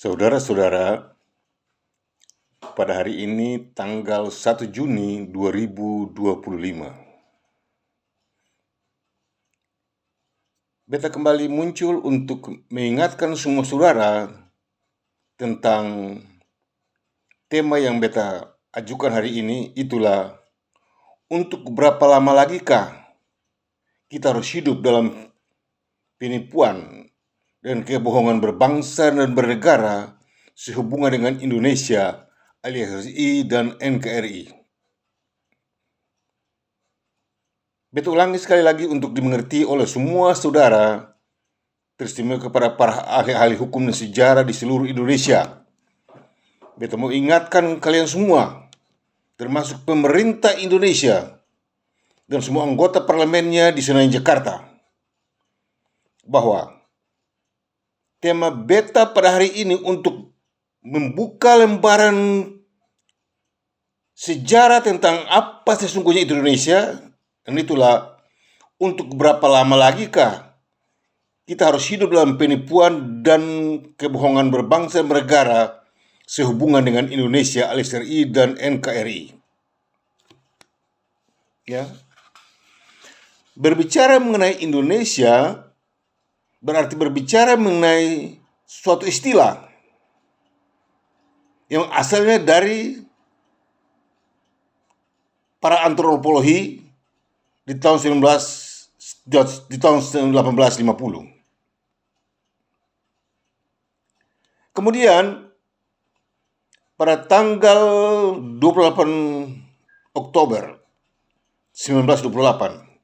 Saudara-saudara, pada hari ini tanggal 1 Juni 2025, beta kembali muncul untuk mengingatkan semua saudara tentang tema yang beta ajukan hari ini. Itulah, untuk berapa lama lagi kah kita harus hidup dalam penipuan dan kebohongan berbangsa dan bernegara sehubungan dengan Indonesia alias RI dan NKRI. Beta ulangi sekali lagi untuk dimengerti oleh semua saudara, teristimewa kepada para ahli-ahli hukum dan sejarah di seluruh Indonesia. Beta mau ingatkan kalian semua, termasuk pemerintah Indonesia dan semua anggota parlemennya di Senayan, Jakarta, bahwa tema beta pada hari ini untuk membuka lembaran sejarah tentang apa sesungguhnya Indonesia, dan itulah, untuk berapa lama lagi kah kita harus hidup dalam penipuan dan kebohongan berbangsa dan bernegara sehubungan dengan Indonesia alias RI dan NKRI. Ya. Berbicara mengenai Indonesia berarti berbicara mengenai suatu istilah yang asalnya dari para antropologi di tahun 1850. Kemudian pada tanggal 28 Oktober 1928,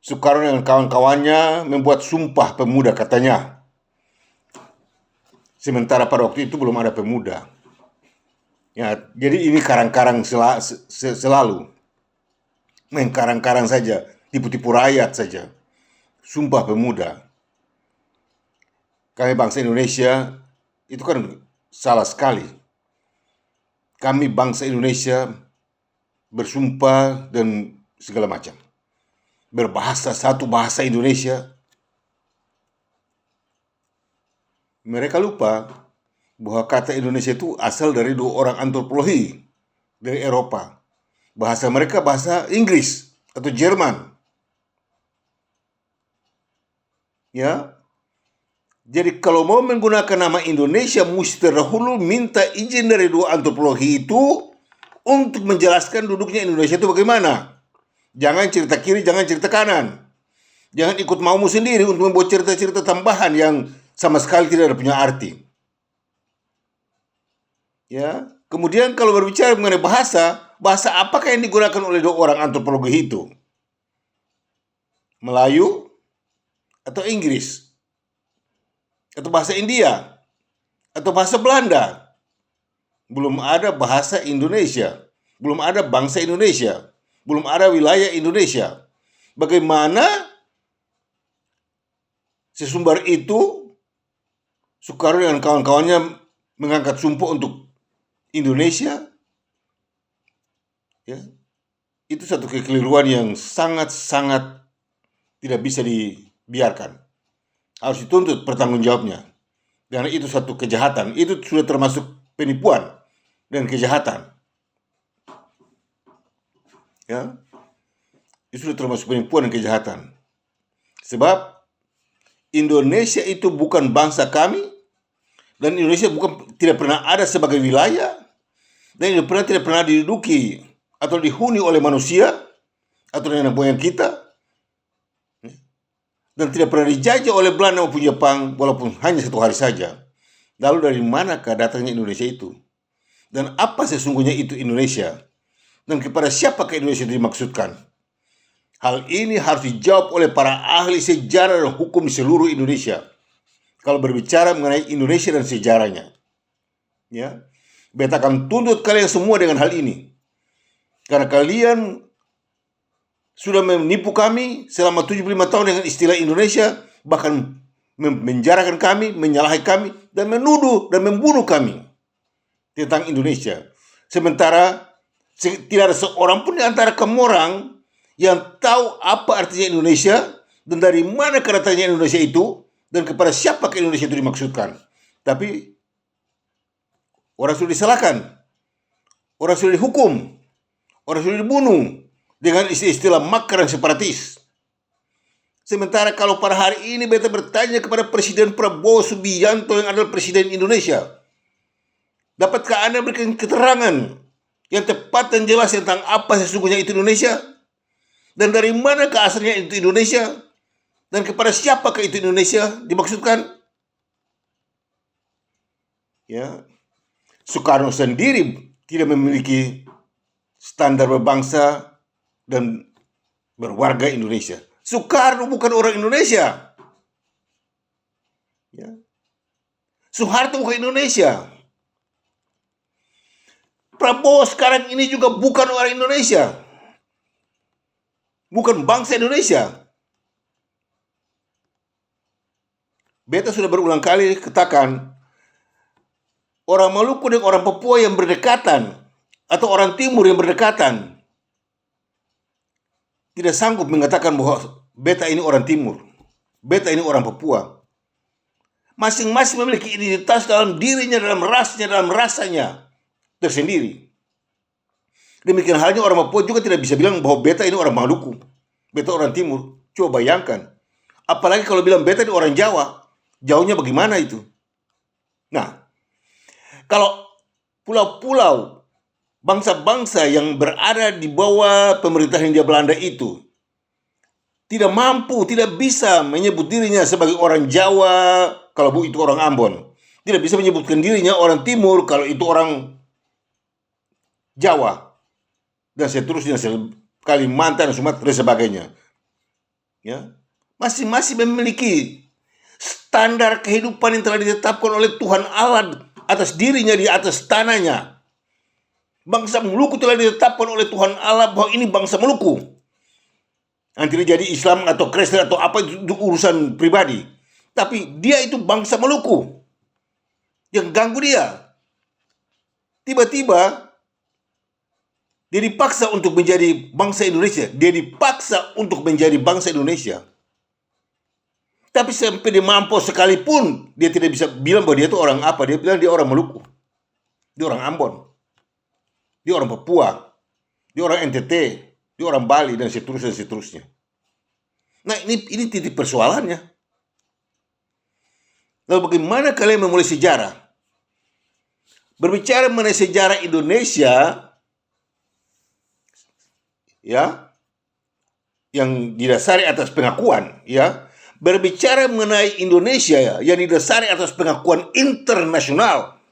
Soekarno dan kawan-kawannya membuat Sumpah Pemuda, katanya. Sementara pada waktu itu belum ada pemuda. Ya, jadi ini karang-karang selalu. Main karang-karang saja, tipu-tipu rakyat saja. Sumpah Pemuda. Kami bangsa Indonesia, itu kan salah sekali. Kami bangsa Indonesia bersumpah dan segala macam. Berbahasa satu bahasa Indonesia. Mereka lupa bahwa kata Indonesia itu asal dari dua orang antropologi dari Eropa. Bahasa mereka bahasa Inggris atau Jerman. Ya. Jadi kalau mau menggunakan nama Indonesia, mesti dahulu minta izin dari dua antropologi itu untuk menjelaskan duduknya Indonesia itu bagaimana. Jangan cerita kiri, jangan cerita kanan. Jangan ikut maumu sendiri untuk membuat cerita-cerita tambahan yang sama sekali tidak ada punya arti. Ya. Kemudian kalau berbicara mengenai bahasa apakah yang digunakan oleh dua orang antropologi itu? Melayu atau Inggris? Atau bahasa India? Atau bahasa Belanda? Belum ada bahasa Indonesia. Belum ada bangsa Indonesia. Belum ada wilayah Indonesia. Bagaimana sesumbar itu Soekarno dan kawan-kawannya mengangkat sumpah untuk Indonesia? Ya, itu satu kekeliruan yang sangat-sangat tidak bisa dibiarkan. Harus dituntut pertanggungjawabnya. Karena itu satu kejahatan. Itu sudah termasuk penipuan dan kejahatan. Ya, itu sudah termasuk penipuan dan kejahatan. Sebab Indonesia itu bukan bangsa kami, dan Indonesia tidak pernah ada sebagai wilayah, dan tidak pernah diduduki atau dihuni oleh manusia atau nenek moyang kita, dan tidak pernah dijajah oleh Belanda maupun Jepang, walaupun hanya satu hari saja. Lalu dari manakah datangnya Indonesia itu? Dan apa sesungguhnya itu Indonesia? Dan kepada siapakah Indonesia itu dimaksudkan? Hal ini harus dijawab oleh para ahli sejarah dan hukum di seluruh Indonesia. Kalau berbicara mengenai Indonesia dan sejarahnya. Ya, beta akan tuntut kalian semua dengan hal ini. Karena kalian sudah menipu kami selama 75 tahun dengan istilah Indonesia, bahkan menjarakan kami, menyalahi kami, dan menuduh dan membunuh kami tentang Indonesia. Sementara tidak ada seorang pun di antara kamu orang yang tahu apa artinya Indonesia dan dari mana datangnya Indonesia itu dan kepada siapa Indonesia itu dimaksudkan. Tapi Orang sudah disalahkan, orang sudah dihukum, orang sudah dibunuh dengan istilah makar dan separatis. Sementara kalau pada hari ini beta bertanya kepada Presiden Prabowo Subianto yang adalah Presiden Indonesia, dapatkah Anda berikan keterangan yang tepat dan jelas tentang apa sesungguhnya itu Indonesia? Dan dari manakah asalnya itu Indonesia? Dan kepada siapakah itu Indonesia dimaksudkan? Ya, Soekarno sendiri tidak memiliki standar berbangsa dan berwarga Indonesia. Soekarno bukan orang Indonesia. Ya. Soeharto bukan Indonesia. Prabowo sekarang ini juga bukan orang Indonesia. Bukan bangsa Indonesia. Beta sudah berulang kali katakan, orang Maluku dan orang Papua yang berdekatan, atau orang Timur yang berdekatan, tidak sanggup mengatakan bahwa beta ini orang Timur, beta ini orang Papua. Masing-masing memiliki identitas dalam dirinya, dalam rasanya tersendiri. Demikian halnya orang Papua juga tidak bisa bilang bahwa beta ini orang Maluku, beta orang Timur. Coba bayangkan. Apalagi kalau bilang beta ini orang Jawa, jauhnya bagaimana itu? Nah, kalau pulau-pulau bangsa-bangsa yang berada di bawah pemerintahan Hindia Belanda itu tidak mampu, tidak bisa menyebut dirinya sebagai orang Jawa kalau itu orang Ambon, tidak bisa menyebutkan dirinya orang Timur kalau itu orang Jawa, dan seterusnya, Kalimantan, Sumatera, dan sebagainya. Ya, masing-masing memiliki standar kehidupan yang telah ditetapkan oleh Tuhan Allah atas dirinya di atas tanahnya. Bangsa Maluku telah ditetapkan oleh Tuhan Allah bahwa ini bangsa Maluku. Nanti dia jadi Islam atau Kristen atau apa itu urusan pribadi. Tapi dia itu bangsa Maluku. Yang ganggu dia. Tiba-tiba dia dipaksa untuk menjadi bangsa Indonesia. Dia dipaksa untuk menjadi bangsa Indonesia. Tapi sampai dia mampu sekalipun, dia tidak bisa bilang bahwa dia itu orang apa. Dia bilang dia orang Maluku. Dia orang Ambon. Dia orang Papua. Dia orang NTT. Dia orang Bali, dan seterusnya. Nah, ini titik persoalannya. Lalu bagaimana kalian memulai sejarah? Berbicara mengenai sejarah Indonesia, ya, yang didasari atas pengakuan, ya. Berbicara mengenai Indonesia yang didasari atas pengakuan internasional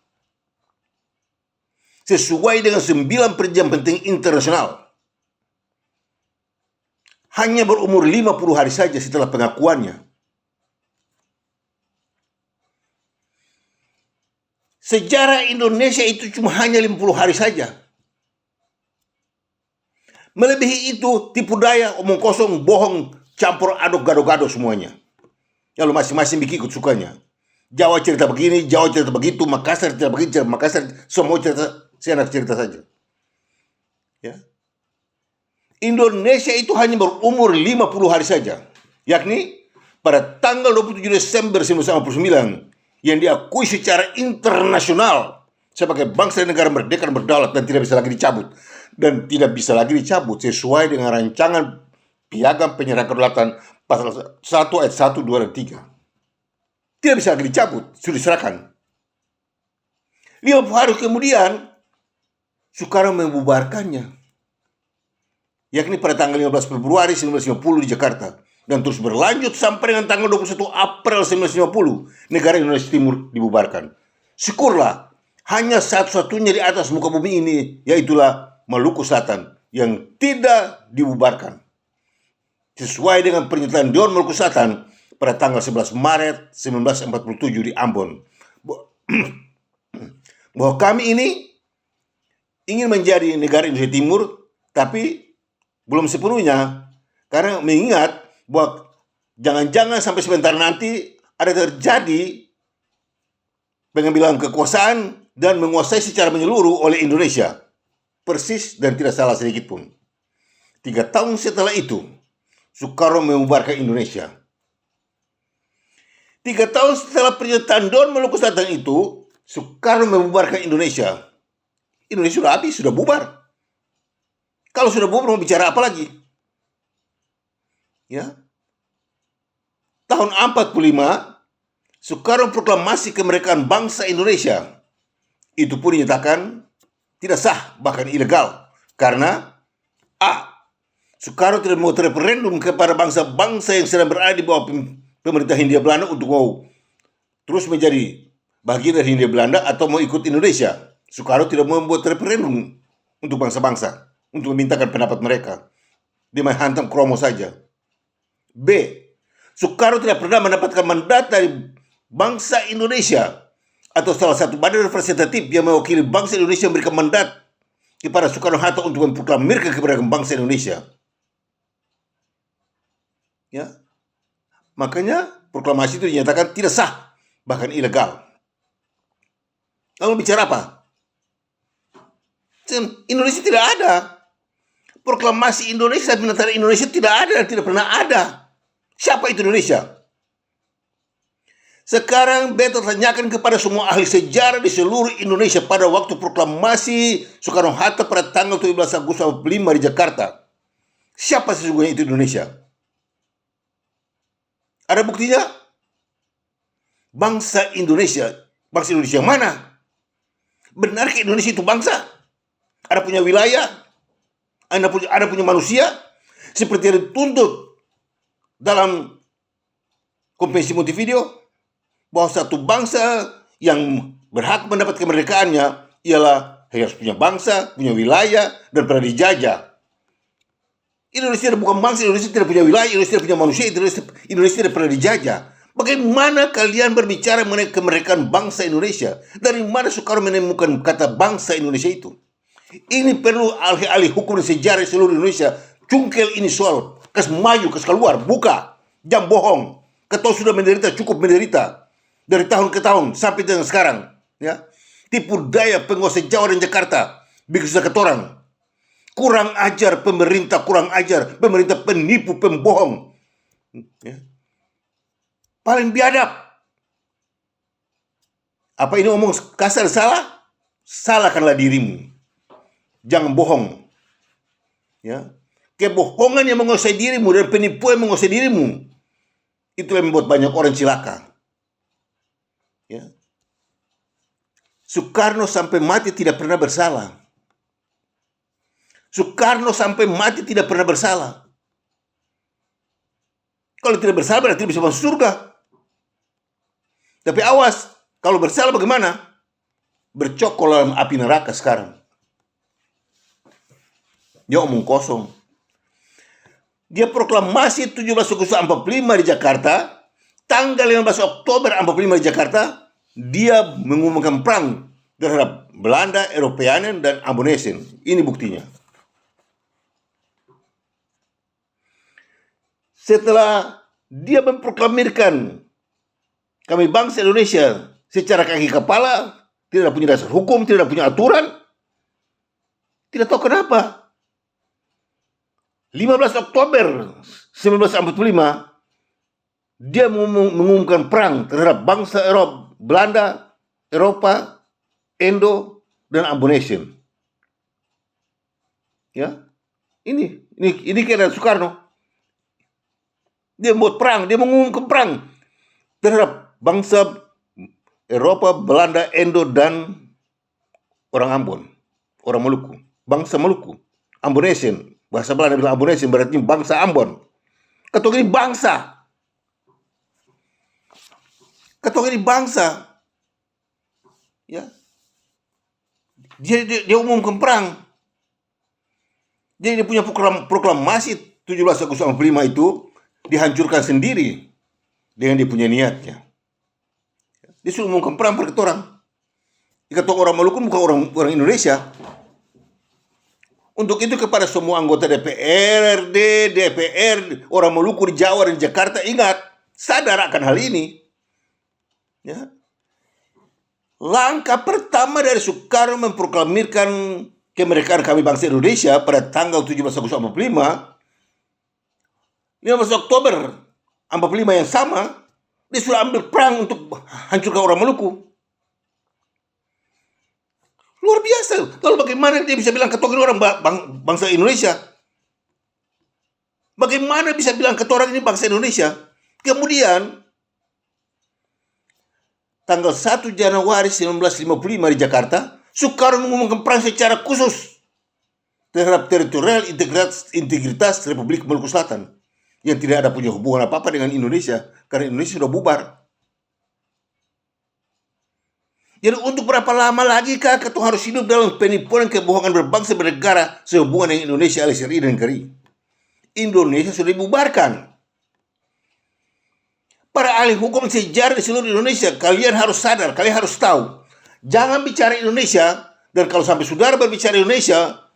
sesuai dengan 9 perjanjian penting internasional, hanya berumur 50 hari saja setelah pengakuannya. Sejarah Indonesia itu cuma hanya 50 hari saja. Melebihi itu tipu daya, omong kosong, bohong, campur aduk, gado-gado semuanya. Lalu masing-masing bikin ikut sukanya. Jawa cerita begini, Jawa cerita begitu, Makassar cerita begini, Makassar, semua cerita, saya nak cerita saja. Ya. Indonesia itu hanya berumur 50 hari saja. Yakni pada tanggal 27 Desember 1949 yang diakui secara internasional sebagai bangsa dan negara merdeka dan berdaulat dan tidak bisa lagi dicabut. Dan tidak bisa lagi dicabut sesuai dengan rancangan Piagam Penyerahan Kedaulatan pasal 1 ayat 1, 2, dan 3. Tidak bisa lagi dicabut, sudah diserahkan. 50 hari kemudian Soekarno membubarkannya, yakni pada tanggal 15 Februari 1950 di Jakarta, dan terus berlanjut sampai dengan tanggal 21 April 1950 negara Indonesia Timur dibubarkan. Syukurlah, hanya satu-satunya di atas muka bumi ini, yaitulah Maluku Selatan, yang tidak dibubarkan sesuai dengan pernyataan Dewan Maluku Selatan pada tanggal 11 Maret 1947 di Ambon, bahwa kami ini ingin menjadi negara Indonesia Timur, tapi belum sepenuhnya, karena mengingat bahwa jangan-jangan sampai sebentar nanti ada terjadi pengambilan kekuasaan dan menguasai secara menyeluruh oleh Indonesia. Persis dan tidak salah sedikit pun. 3 tahun setelah itu, Soekarno membubarkan Indonesia. 3 tahun setelah pernyataan Dewan Maluku Selatan itu, Soekarno membubarkan Indonesia. Indonesia sudah habis, sudah bubar. Kalau sudah bubar mau bicara apa lagi? Ya. Tahun 45 Soekarno proklamasi kemerdekaan bangsa Indonesia. Itu pun dinyatakan tidak sah, bahkan ilegal. Karena A. Soekarno tidak mau referendum kepada bangsa-bangsa yang sedang berada di bawah pemerintah Hindia Belanda untuk mau terus menjadi bagian dari Hindia Belanda atau mau ikut Indonesia. Soekarno tidak mau membuat referendum untuk bangsa-bangsa, untuk memintakan pendapat mereka. Dia main hantam kromo saja. B. Soekarno tidak pernah mendapatkan mandat dari bangsa Indonesia atau salah satu badan representatif yang mewakili bangsa Indonesia memberikan mandat kepada Soekarno-Hatta untuk memproklamirkan kemerdekaan bangsa Indonesia. Ya, makanya proklamasi itu dinyatakan tidak sah, bahkan ilegal. Lalu bicara apa? Indonesia tidak ada. Proklamasi Indonesia, penetapan Indonesia tidak ada dan tidak pernah ada. Siapa itu Indonesia? Sekarang beta tanyakan kepada semua ahli sejarah di seluruh Indonesia pada waktu proklamasi Soekarno-Hatta pada tanggal 17 Agustus 45 di Jakarta. Siapa sesungguhnya itu Indonesia? Ada buktinya? Bangsa Indonesia. Bangsa Indonesia mana? Benarkah Indonesia itu bangsa? Ada punya wilayah? Ada punya manusia? Seperti yang dituntut dalam Konvensi Montevideo, bahwa satu bangsa yang berhak mendapat kemerdekaannya ialah harus punya bangsa, punya wilayah, dan pernah dijajah. Indonesia bukan bangsa, Indonesia tidak punya wilayah, Indonesia tidak punya manusia, Indonesia tidak pernah dijajah. Bagaimana kalian berbicara mengenai kemerdekaan bangsa Indonesia? Dari mana Soekarno menemukan kata bangsa Indonesia itu? Ini perlu ahli-ahli hukum dan sejarah seluruh Indonesia cungkel ini soal. Kas maju, kas keluar, buka. Jangan bohong. Kau sudah menderita, cukup menderita. Dari tahun ke tahun sampai dengan sekarang. Ya, tipu daya penguasa Jawa dan Jakarta. Bikin susah ketorang. Kurang ajar pemerintah, kurang ajar. Pemerintah penipu, pembohong. Ya. Paling biadab. Apa ini omong kasar salah? Salahkanlah dirimu. Jangan bohong. Ya. Kebohongan yang menguasai dirimu dan penipuan yang menguasai dirimu, itu yang membuat banyak orang celaka. Ya. Soekarno sampai mati tidak pernah bersalah. Soekarno sampai mati tidak pernah bersalah. Kalau tidak bersalah berarti bisa masuk surga. Tapi awas, kalau bersalah bagaimana? Bercokol dalam api neraka sekarang. Dia omong kosong. Dia proklamasi 17 Agustus 45 di Jakarta. Tanggal 15 Oktober 45 di Jakarta, dia mengumumkan perang terhadap Belanda, Eropeanen, dan Ambonesen. Ini buktinya. Setelah dia memproklamirkan kami bangsa Indonesia secara kaki kepala, tidak punya dasar hukum, tidak punya aturan, tidak tahu kenapa 15 Oktober 1945 dia mengumumkan perang terhadap bangsa Eropa, Belanda, Eropa, Indo, dan Ambonesen. Ya, ini kira Soekarno. Dia membuat perang, dia mengumumkan perang terhadap bangsa Eropa, Belanda, Indo, dan orang Ambon, orang Maluku, bangsa Maluku, Ambonesen. Bahasa Belanda bilang Ambonesen berarti bangsa Ambon. Ketua ini bangsa. Ketua ini bangsa. Ya. Dia umumkan perang. Jadi dia punya proklamasi 17 Agustus 45 itu dihancurkan sendiri dengan dia punya niatnya. Dia suruh umumkan perang per orang. Ketua orang Maluku bukan orang Indonesia. Untuk itu kepada semua anggota DPRD, DPR, orang Maluku di Jawa dan Jakarta, ingat, sadar akan hal ini. Ya. Langkah pertama dari Soekarno memproklamirkan kemerdekaan kami bangsa Indonesia pada tanggal 17 Agustus 45, 15 Oktober 45 yang sama, dia sudah ambil perang untuk hancurkan orang Maluku. Luar biasa. Lalu bagaimana dia bisa bilang ketong ini orang bangsa Indonesia? Bagaimana bisa bilang ketong ini bangsa Indonesia? Kemudian tanggal 1 Januari 1955 di Jakarta, Soekarno mengumumkan perang secara khusus terhadap teritorial integritas Republik Maluku Selatan yang tidak ada punya hubungan apa-apa dengan Indonesia, karena Indonesia sudah bubar. Jadi untuk berapa lama lagi kah ketong harus hidup dalam penipuan kebohongan berbangsa bernegara sehubungan dengan Indonesia alias RI dan KRI? Indonesia sudah dibubarkan. Para ahli hukum sejarah di seluruh Indonesia, kalian harus sadar, kalian harus tahu, jangan bicara Indonesia, dan kalau sampai saudara berbicara Indonesia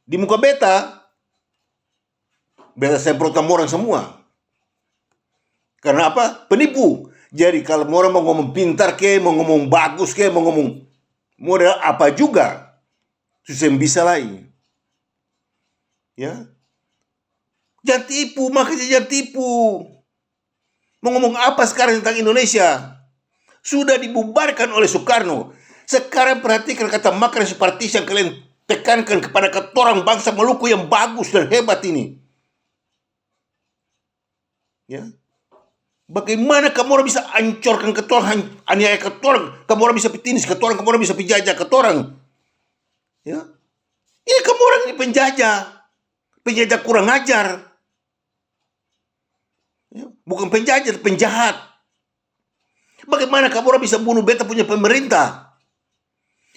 di muka beta semprot orang semua. Karena apa? Penipu. Jadi kalau orang mau ngomong pintar ke, mau ngomong bagus ke, mau ngomong model apa juga, susah bisa lagi. Ya, jangan tipu, makanya jangan tipu. Mau ngomong apa sekarang tentang Indonesia? Sudah dibubarkan oleh Soekarno. Sekarang perhatikan kata makna separtis yang kalian tekankan kepada ketorang bangsa Maluku yang bagus dan hebat ini. Ya, bagaimana kamu orang bisa ancorkan ketorang, aniaya ketorang, kamu orang bisa pitinis ketorang, kamu orang bisa penjajah ketorang. Ya, ini kamu orang ini penjajah kurang ajar. Ya, bukan penjajah, penjahat. Bagaimana kamu orang bisa bunuh beta punya pemerintah?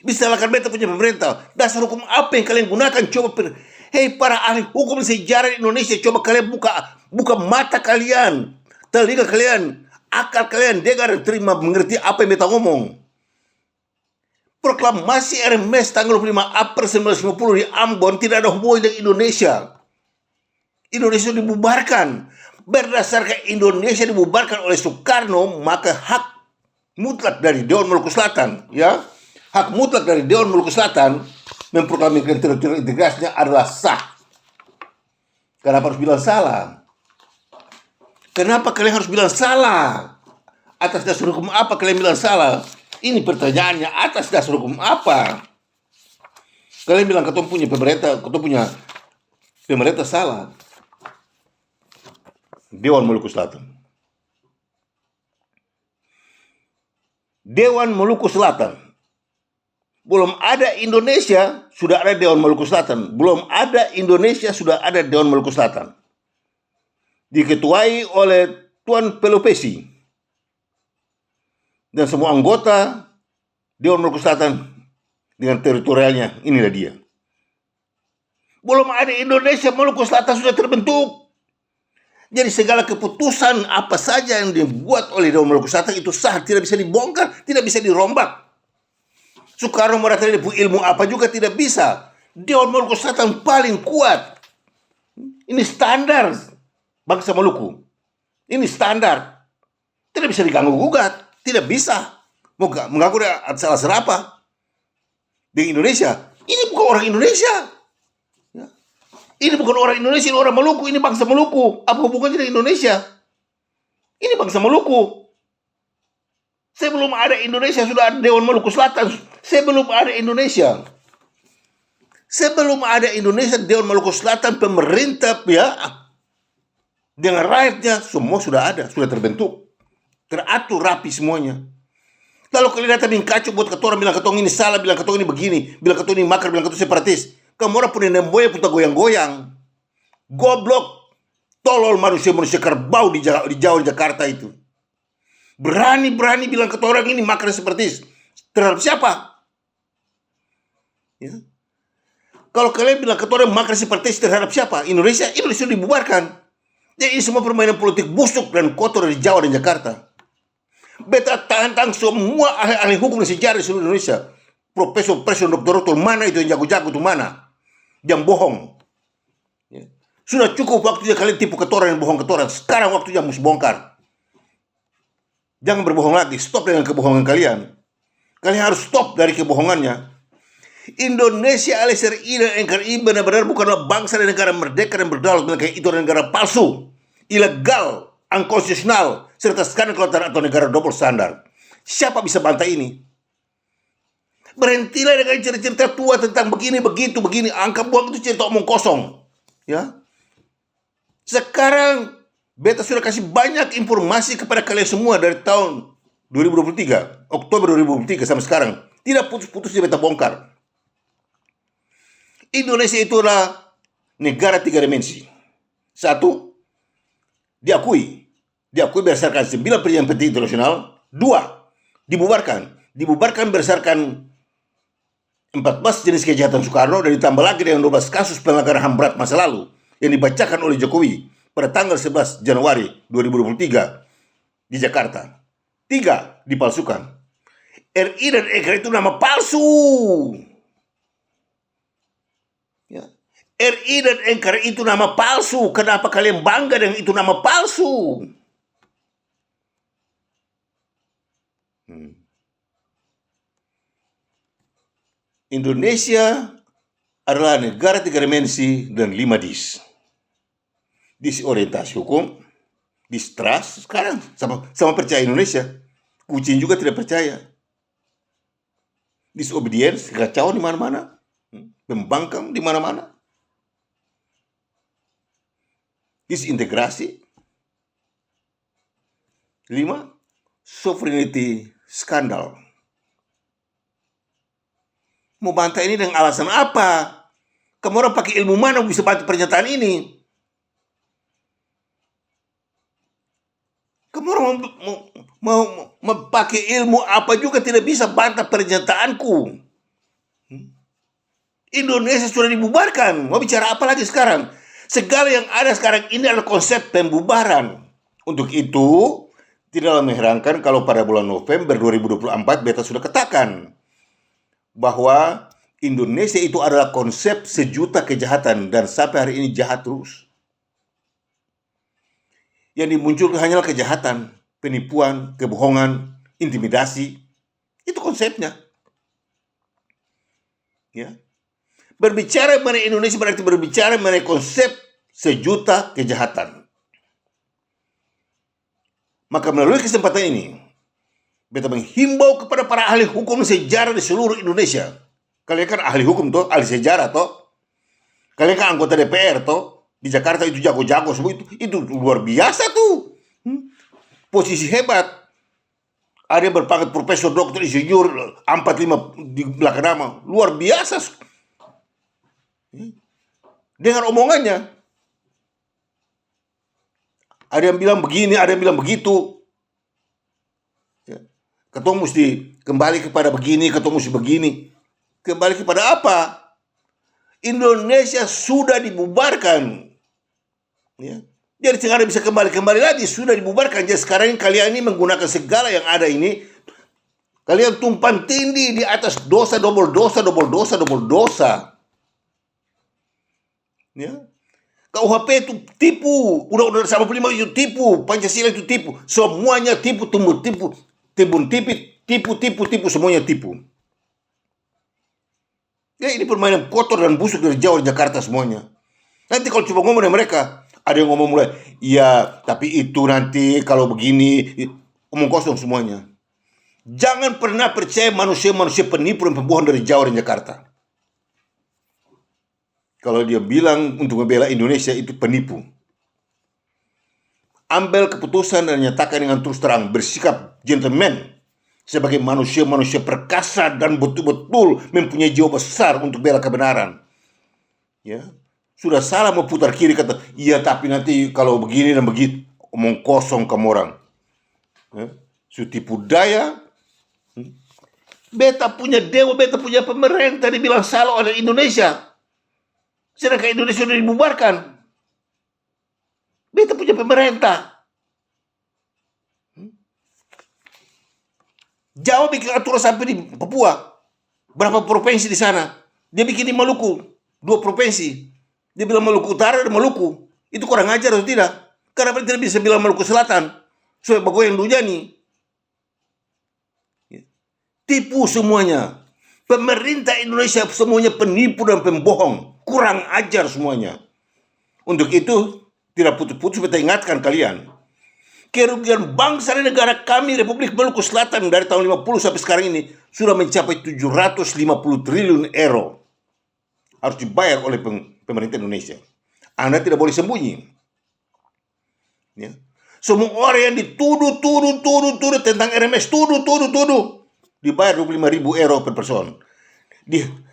Bisa salahkan beta punya pemerintah? Dasar hukum apa yang kalian gunakan? Coba, hei para ahli hukum sejarah di Indonesia, coba kalian buka mata kalian, telinga kalian, akal kalian, dengar dan terima, mengerti apa yang beta ngomong. Proklamasi RMS tanggal 25 April 1950 di Ambon tidak ada hubungan dengan Indonesia. Indonesia dibubarkan. Berdasarkan Indonesia dibubarkan oleh Soekarno, maka hak mutlak dari Dewan Maluku Selatan, ya, hak mutlak dari Dewan Maluku Selatan memproklamirkan teritorial integrasinya adalah sah. Kenapa harus bilang salah? Kenapa kalian harus bilang salah? Atas dasar hukum apa kalian bilang salah? Ini pertanyaannya, atas dasar hukum apa? Kalian bilang ketemu punya pemerintah salah. Dewan Maluku Selatan. Dewan Maluku Selatan. Belum ada Indonesia, sudah ada Dewan Maluku Selatan. Belum ada Indonesia, sudah ada Dewan Maluku Selatan. Diketuai oleh Tuan Pelopesi. Dan semua anggota Dewan Maluku Selatan dengan teritorialnya, inilah dia. Belum ada Indonesia, Maluku Selatan sudah terbentuk. Jadi segala keputusan apa saja yang dibuat oleh Dewan Maluku Selatan itu sah, tidak bisa dibongkar, tidak bisa dirombak. Soekarno mau datang ilmu apa juga tidak bisa. Dewan Maluku Selatan paling kuat. Ini standar bangsa Maluku. Ini standar. Tidak bisa diganggu gugat, tidak bisa. Mau mengganggu salah serapa di Indonesia. Ini bukan orang Indonesia. Ini bukan orang Indonesia, ini orang Maluku, ini bangsa Maluku. Apa hubungannya dengan Indonesia? Ini bangsa Maluku. Sebelum ada Indonesia sudah ada Dewan Maluku Selatan. Sebelum ada Indonesia. Sebelum ada Indonesia, Dewan Maluku Selatan, pemerintah ya, dengan rakyatnya, semua sudah ada, sudah terbentuk. Teratur rapi semuanya. Lalu kalian datang kacau buat ketua orang bilang ketong ini salah, bilang ketong ini begini, bilang ketong ini makar, bilang ketong separatis. Kamu orang punya nemboya punya goyang-goyang. Goblok. Tolol manusia-manusia kerbau di Jawa di Jakarta itu. Berani-berani bilang ke orang ini makar separatis. Terhadap siapa? Ya. Kalau kalian bilang ke orang makar separatis terhadap siapa? Indonesia dibubarkan. Jadi ini semua permainan politik busuk dan kotor di Jawa dan Jakarta. Beta tantang semua ahli hukum dan sejarah di seluruh Indonesia. Profesor, doktor, mana itu yang jago-jago itu mana? Yang bohong. Ya. Sudah cukup waktunya kalian tipu ketoran dan bohong ketoran. Sekarang waktunya mesti bongkar. Jangan berbohong lagi. Stop dengan kebohongan kalian. Kalian harus stop dari kebohongannya. Indonesia alias RI dan NKRI benar-benar bukanlah bangsa dan negara merdeka dan berdaulat, melainkan itu adalah negara palsu, ilegal, unkonstitusional, serta skandal kelautan atau negara double standar. Siapa bisa bantah ini? Berhentilah dengan cerita-cerita tua tentang begini, begitu, begini. Angka buang itu cerita omong kosong. Ya. Sekarang beta sudah kasih banyak informasi kepada kalian semua dari tahun 2023, Oktober 2023 sampai sekarang. Tidak putus-putus beta bongkar. Indonesia itu adalah negara 3 dimensi. 1, diakui berdasarkan 9 perjanjian penting internasional. 2, dibubarkan berdasarkan 14 jenis kejahatan Soekarno, dan ditambah lagi dengan 12 kasus pelanggaran HAM berat masa lalu yang dibacakan oleh Jokowi pada tanggal 11 Januari 2023 di Jakarta. 3, dipalsukan. RI dan NKRI itu nama palsu. Ya. RI dan NKRI itu nama palsu. Kenapa kalian bangga dengan itu nama palsu? Indonesia adalah negara 3 dimensi dan 5 dis. Disorientasi hukum, distrust, sekarang sama percaya Indonesia. Kucing juga tidak percaya. Disobedience, kekacauan di mana-mana. Pembangkang di mana-mana. Disintegrasi. 5, sovereignty skandal. Mau bantah ini dengan alasan apa? Kamu orang pakai ilmu mana bisa bantah pernyataan ini? Kamu orang mau pakai ilmu apa juga tidak bisa bantah pernyataanku. Indonesia sudah dibubarkan. Mau bicara apa lagi sekarang? Segala yang ada sekarang ini adalah konsep pembubaran. Untuk itu, tidaklah mengherankan kalau pada bulan November 2024 beta sudah katakan bahwa Indonesia itu adalah konsep sejuta kejahatan, dan sampai hari ini jahat terus. Yang dimunculkan hanyalah kejahatan, penipuan, kebohongan, intimidasi. Itu konsepnya. Ya. Berbicara mengenai Indonesia berarti berbicara mengenai konsep sejuta kejahatan. Maka melalui kesempatan ini, beta menghimbau kepada para ahli hukum sejarah di seluruh Indonesia. Kalian kan ahli hukum toh, ahli sejarah toh. Kalian kan anggota DPR toh. Di Jakarta itu jago-jago semua itu luar biasa tuh. Posisi hebat. Ada yang berpangkat profesor, dokter, insinyur, 45 di belakang nama. Luar biasa. Dengan omongannya. Ada yang bilang begini, ada yang bilang begitu. Ketemu mesti kembali kepada begini, ketemu mesti begini. Kembali kepada apa? Indonesia sudah dibubarkan. Ya. Jadi sekarang bisa kembali lagi, sudah dibubarkan. Jadi sekarang ini kalian ini menggunakan segala yang ada ini. Kalian tumpang tindih di atas dosa, double dosa. Ya. KUHP itu tipu, Undang-Undang 45 itu tipu, Pancasila itu tipu. Semuanya tipu, tipu, semuanya tipu. Ya, ini permainan kotor dan busuk dari Jawa dan Jakarta semuanya. Nanti kalau coba ngomong dengan mereka, ada yang ngomong mulai, ya tapi itu nanti kalau begini, omong kosong semuanya. Jangan pernah percaya manusia penipu dan pembohong dari Jawa dan Jakarta. Kalau dia bilang untuk membela Indonesia itu penipu. Ambil keputusan dan nyatakan dengan terus terang, bersikap gentleman sebagai manusia perkasa dan betul-betul mempunyai jiwa besar untuk bela kebenaran. Ya. Sudah salah memutar kiri kata, iya tapi nanti kalau begini dan begitu, omong kosong kamu orang. Ya. Su tipu daya. Beta punya dewa, beta punya pemerintah dibilang salah oleh Indonesia. Sedangkan Indonesia sudah dibubarkan. Beta punya pemerintah. Jawa bikin aturan sampai di Papua. Berapa provinsi di sana? Dia bikin di Maluku, 2 provinsi. Dia bilang Maluku Utara dan Maluku. Itu kurang ajar atau tidak? Kenapa dia tidak bisa bilang Maluku Selatan? Supaya bagoyang Dujani. Tipu semuanya. Pemerintah Indonesia semuanya penipu dan pembohong. Kurang ajar semuanya. Untuk itu, tidak putus-putus kita ingatkan kalian. kerugian bangsa dan negara kami Republik Maluku Selatan dari tahun 50 sampai sekarang ini sudah mencapai 750 triliun euro. Harus dibayar oleh pemerintah Indonesia. Anda tidak boleh sembunyi. Ya. Semua orang yang dituduh tentang RMS, tuduh, dibayar 25.000 euro per person.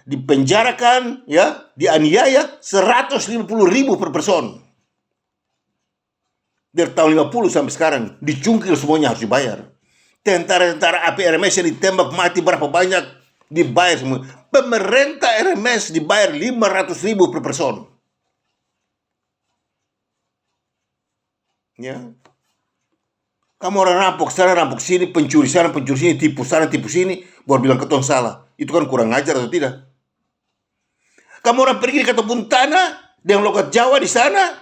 Dipenjarakan, ya, dianiaya 150.000 per person. Dari tahun 50 sampai sekarang dicungkil, semuanya harus dibayar. Tentara-tentara API RMS yang ditembak mati berapa banyak, dibayar semua. Pemerintah RMS dibayar 500.000 per person. Ya. Kamu orang rampok sana, rampok sini, pencuri sana, pencuri sini, tipu sana, tipu sini, baru bilang ketong salah. Itu kan kurang ajar atau tidak? Kamu orang pergi ke kebun tanah dengan logat Jawa di sana,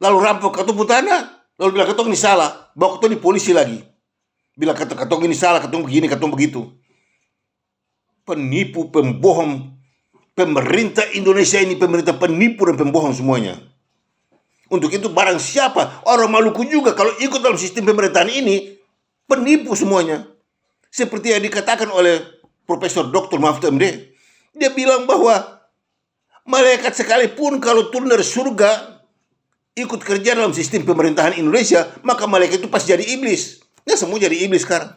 lalu rampok ketemu tanah, lalu bilang ketong ini salah, bawa ketong di polisi lagi. Bilang ketong ini salah, ketong begini, ketong begitu. Penipu, pembohong. Pemerintah Indonesia ini pemerintah penipu dan pembohong semuanya. Untuk itu barang siapa, orang Maluku juga kalau ikut dalam sistem pemerintahan ini, penipu semuanya. Seperti yang dikatakan oleh Profesor Dr. Mahfud MD. Dia bilang bahwa malaikat sekalipun kalau turun dari surga ikut kerja dalam sistem pemerintahan Indonesia, maka malaikat itu pasti jadi iblis. Ya, semua jadi iblis sekarang.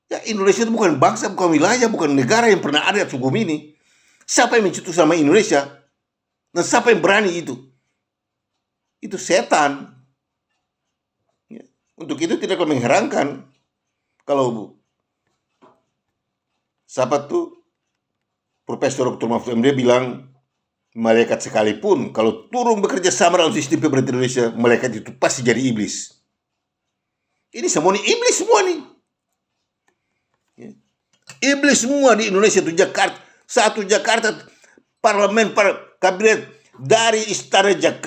Ya, Indonesia itu bukan bangsa, bukan wilayah, bukan negara yang pernah ada di bumi ini. Siapa yang mencetus nama Indonesia? Dan siapa yang berani itu? Itu setan. Ya. Untuk itu tidak mengherankan kalau siapa tuh Profesor Dr. Mahfud MD bilang malaikat sekalipun kalau turun bekerja sama dalam sistem pemerintah Indonesia, malaikat itu pasti jadi iblis. Ini semua nih iblis semua nih. Ya. Iblis semua di Indonesia itu Jakarta. Satu Jakarta parlemen kabinet dari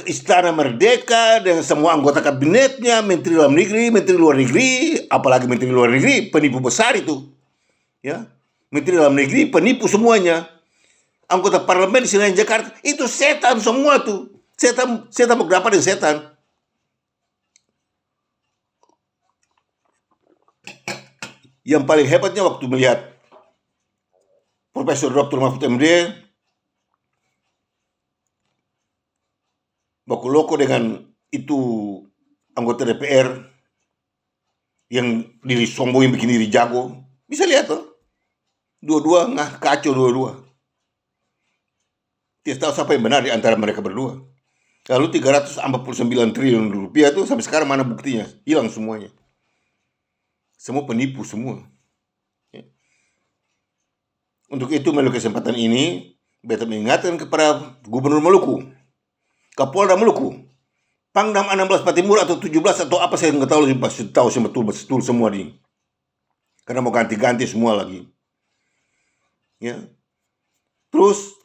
istana Merdeka dengan semua anggota kabinetnya, menteri dalam negeri, menteri luar negeri, apalagi menteri luar negeri penipu besar itu. Ya. Menteri dalam negeri penipu semuanya. Anggota parlemen di sini Jakarta itu setan semua tuh. Setan berapa dengan setan? Yang paling hebatnya waktu melihat Profesor Dr. Mahfud MD baku loko dengan itu anggota DPR yang diri sombong yang bikin diri jago. Bisa lihat tuh. Dua-dua kacau dua-dua. Tidak tahu siapa yang benar di antara mereka berdua. Lalu 349 triliun rupiah itu sampai sekarang mana buktinya? Hilang semuanya. Semua penipu semua. Ya. Untuk itu melalui kesempatan ini, beta mengingatkan kepada Gubernur Maluku, Kapolda Maluku, Pangdam 16 Patimura atau 17 atau apa saya nggak tahu betul semua ini. Karena mau ganti-ganti semua lagi. Ya. Terus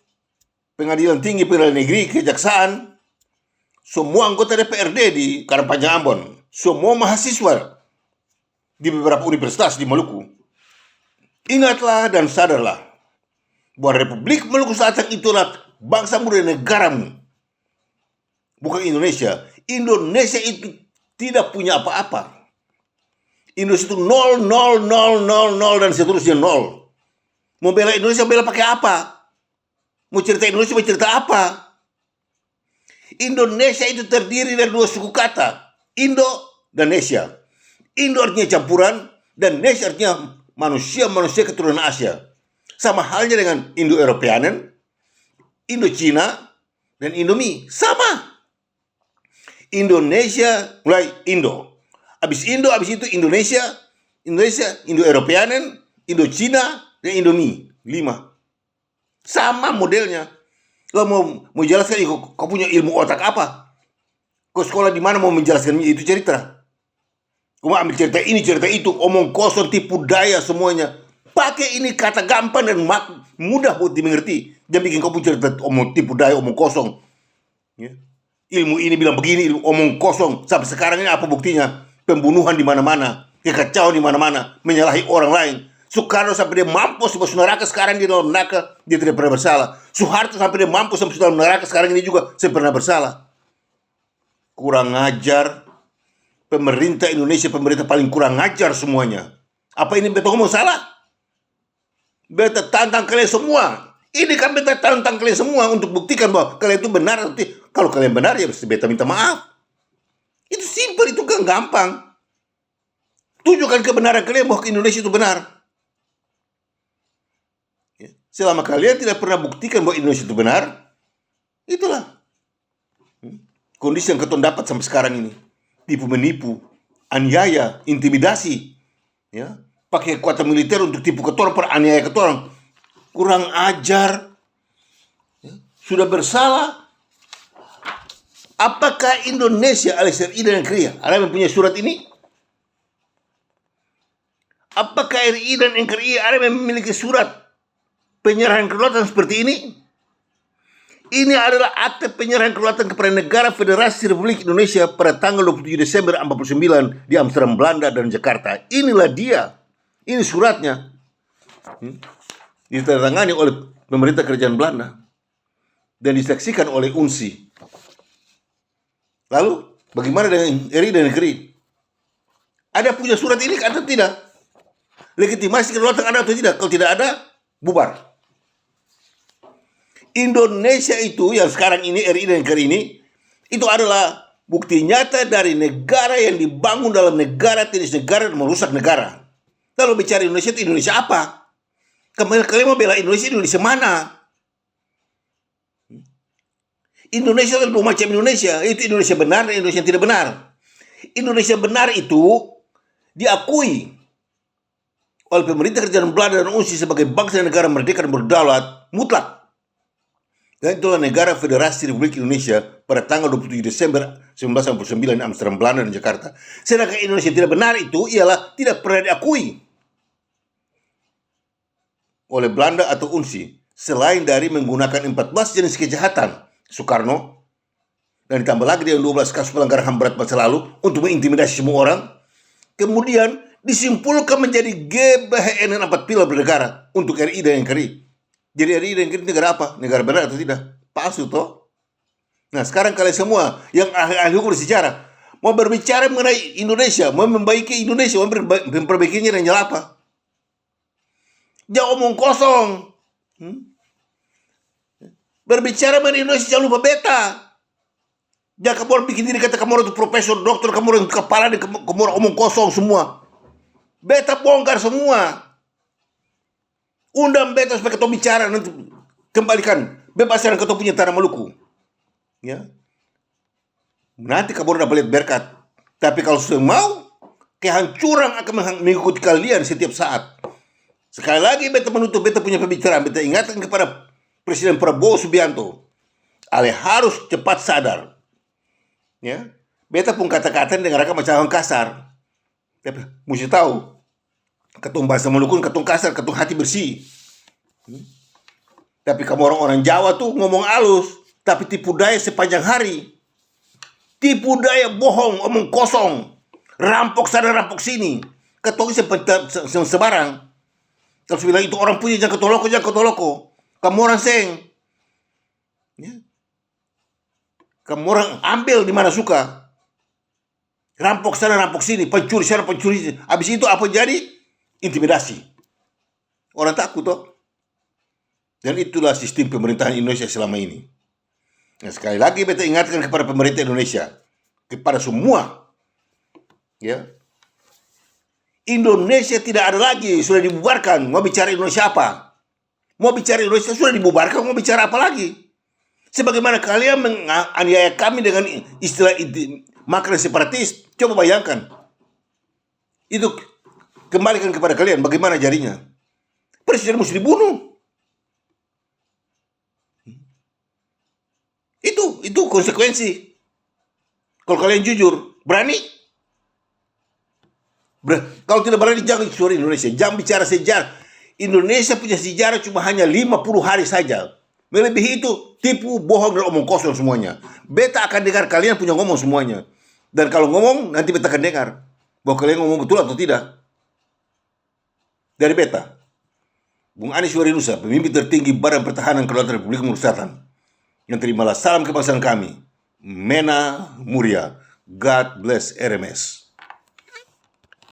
Pengadilan Tinggi, Pengadilan Negeri, Kejaksaan, semua anggota DPRD di Karangpanjang Ambon, semua mahasiswa di beberapa universitas di Maluku, ingatlah dan sadarlah bahwa Republik Maluku Selatan itulah bangsamu dan negaramu, bukan Indonesia. Indonesia itu tidak punya apa-apa. Indonesia itu 0, 0, 0, 0, 0 dan seterusnya 0. Mau bela Indonesia bela pakai apa? Mau cerita Indonesia mau cerita apa? Indonesia itu terdiri dari dua suku kata, Indo dan Nesia. Indo artinya campuran dan Nesia artinya manusia keturunan Asia. Sama halnya dengan Indo-Europeanen, Indo-Cina, dan Indomie. Sama. Indonesia mulai Indo. Habis Indo, habis itu Indonesia, Indo-Europeanen, Indo-Cina, dan Indomie. 5. Sama modelnya. Lo mau jelaskan kau punya ilmu otak apa? Kau sekolah di mana mau menjelaskan itu cerita? Kau mau ambil cerita ini, cerita itu, omong kosong, tipu daya semuanya. Pakai ini kata gampang dan mudah buat dimengerti. Jangan bikin kau punya cerita omong tipu daya, omong kosong. Ya. Ilmu ini bilang begini, ilmu omong kosong. Sampai sekarang ini apa buktinya? Pembunuhan di mana-mana, kekacauan di mana-mana, menyalahi orang lain. Soekarno sampai dia mampus masuk neraka, sekarang dia dalam neraka, dia tidak pernah bersalah. Soeharto sampai dia mampus sampai dalam neraka, sekarang ini juga saya pernah bersalah. kurang ajar. Pemerintah Indonesia, pemerintah paling kurang ajar semuanya. Apa ini beta ngomong salah? Beta tantang kalian semua. Ini kan beta tantang kalian semua untuk buktikan bahwa kalian itu benar. Kalau kalian benar ya beta minta maaf. Itu simpel, itu kan gampang. Tunjukkan kebenaran kalian bahwa Indonesia itu benar. Selama kalian tidak pernah buktikan bahwa Indonesia itu benar, itulah kondisi yang ketong dapat sampai sekarang ini. Tipu menipu, aniaya, intimidasi, ya, pakai kekuatan militer untuk tipu ketorang, peraniaya ketorang, kurang ajar, ya. Sudah bersalah. Apakah Indonesia alias RI dan NKRI ada yang punya surat ini? Apakah RI dan NKRI ada yang memiliki surat penyerahan kedaulatan seperti ini? Ini adalah akte penyerahan kedaulatan kepada negara Federasi Republik Indonesia pada tanggal 27 Desember 1949 di Amsterdam, Belanda dan Jakarta. Inilah dia. Ini suratnya. Ditandatangani oleh pemerintah kerajaan Belanda dan disaksikan oleh UNSI. Lalu, bagaimana dengan RI dan NKRI? Ada punya surat ini atau tidak? Legitimasi kedaulatan ada atau tidak? Kalau tidak ada, bubar. Indonesia itu yang sekarang ini, RI dan NKRI ini, itu adalah bukti nyata dari negara yang dibangun dalam negara, jenis negara dan merusak negara. Lalu bicara Indonesia itu Indonesia apa? Kalian mau bela Indonesia, Indonesia mana? Indonesia itu macam Indonesia, itu Indonesia benar dan Indonesia yang tidak benar. Indonesia benar itu diakui oleh pemerintah kerajaan Belanda dan UNSI sebagai bangsa dan negara merdeka dan berdaulat mutlak. Dan itulah negara Federasi Republik Indonesia pada tanggal 27 Desember 1949 di Amsterdam, Belanda dan Jakarta. Sedangkan Indonesia tidak benar itu ialah tidak pernah diakui oleh Belanda atau UNSI selain dari menggunakan 14 jenis kejahatan Soekarno dan ditambah lagi dengan 12 kasus pelanggaran HAM berat masa lalu untuk mengintimidasi semua orang. Kemudian disimpulkan menjadi GBHN 4 pilar bernegara untuk RI dan NKRI. Jadi RI dan NKRI negara apa? Negara benar atau tidak? Palsu toh. Nah sekarang kalian semua yang ahli hukum sejarah mau berbicara mengenai Indonesia, mau membaiki Indonesia, mau memperbaikinya dan nyala apa? Jangan omong kosong. Berbicara mengenai Indonesia jangan lupa beta. Jangan kamu orang bikin diri kata kamu orang itu profesor, dokter, kamu orang kepala, kamu orang omong kosong semua. Beta bongkar semua. Undang beta supaya kita bicara, nanti kembalikan bebaskan kita punya tanah Maluku. Ya. Nanti kamu dapat lihat berkat. Tapi kalau sudah mau, kehancuran akan mengikuti kalian setiap saat. Sekali lagi beta menutup beta punya pembicaraan, beta ingatkan kepada Presiden Prabowo Subianto, ale harus cepat sadar. Ya. Beta pun kata-kata dengarkan macam orang kasar. Tapi mesti tahu, ketung bahasa Maluku, ketung kasar, ketung hati bersih. Tapi kamu orang-orang Jawa tuh ngomong halus, tapi tipu daya sepanjang hari. Tipu daya bohong, omong kosong, rampok sana, rampok sini. Ketung sebarang. Kalau bilang itu orang punya, jangan ketoloko, jangan ketoloko. Kamu orang seng. Ya. Kamu orang ambil di mana suka. Rampok sana, rampok sini, pencuri sana, pencuri sini. Habis itu apa jadi? Intimidasi. Orang takut toh. Dan itulah sistem pemerintahan Indonesia selama ini. Nah, sekali lagi beta ingatkan kepada pemerintah Indonesia, kepada semua, ya, Indonesia tidak ada lagi, sudah dibubarkan. Mau bicara Indonesia apa? Mau bicara Indonesia sudah dibubarkan, mau bicara apa lagi? Sebagaimana kalian menganiaya kami dengan istilah makna separatis, coba bayangkan. Itu kembalikan kepada kalian bagaimana jadinya. Presiden mesti dibunuh. Itu konsekuensi. Kalau kalian jujur, berani? Kalau tidak berani jangan suara Indonesia, jangan bicara sejarah. Indonesia punya sejarah cuma hanya 50 hari saja. Melebihi itu tipu, bohong dan omong kosong semuanya. Beta akan dengar kalian punya ngomong semuanya. Dan kalau ngomong nanti beta akan dengar bahwa kalian ngomong betul atau tidak. Dari beta, Bung Anies Warinusa, pemimpin tertinggi Badan Pertahanan Kedaulatan Republik Indonesia, yang terimalah salam kebangsaan kami. Mena Muria. God bless RMS.